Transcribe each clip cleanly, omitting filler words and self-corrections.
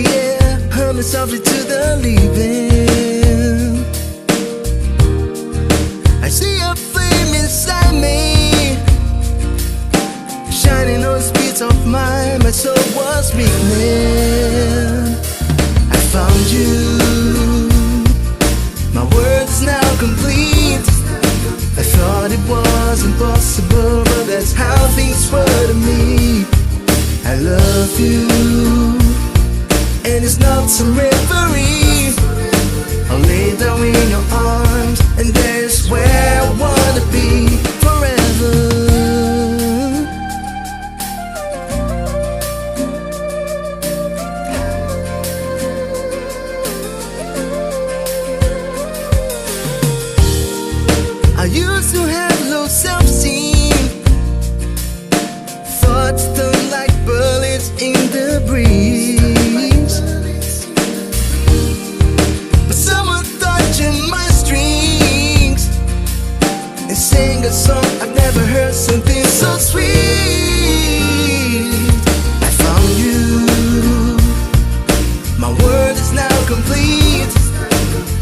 the air, humming softly to the leaving. I see a flame inside me, shining on the speeds of mine. My soul was weakening. I found you, my words now complete. I thought it was impossible, but that's how things were to me. I love you, and it's not some reverie. I'll lay down in your arms, and there's where I wanna be forever. I used to have low self-esteem, thoughts stung like bullets in the breeze. But someone touching my strings and sang a song I've never heard, something so sweet. I found you, my world is now complete.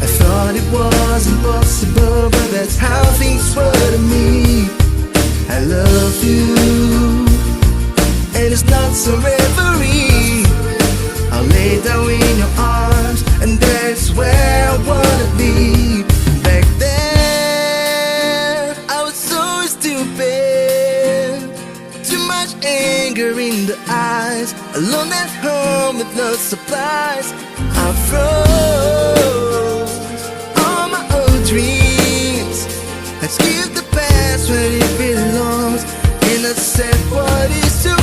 I thought it was impossible, but that's how things were to me. I love you, and it's not some reverie. I'll lay down in your arms, and that's where I wanna be. Back then, I was so stupid, too much anger in the eyes, alone at home with no supplies. I froze all my old dreams. Let's give the past where it belongs, and I said what is to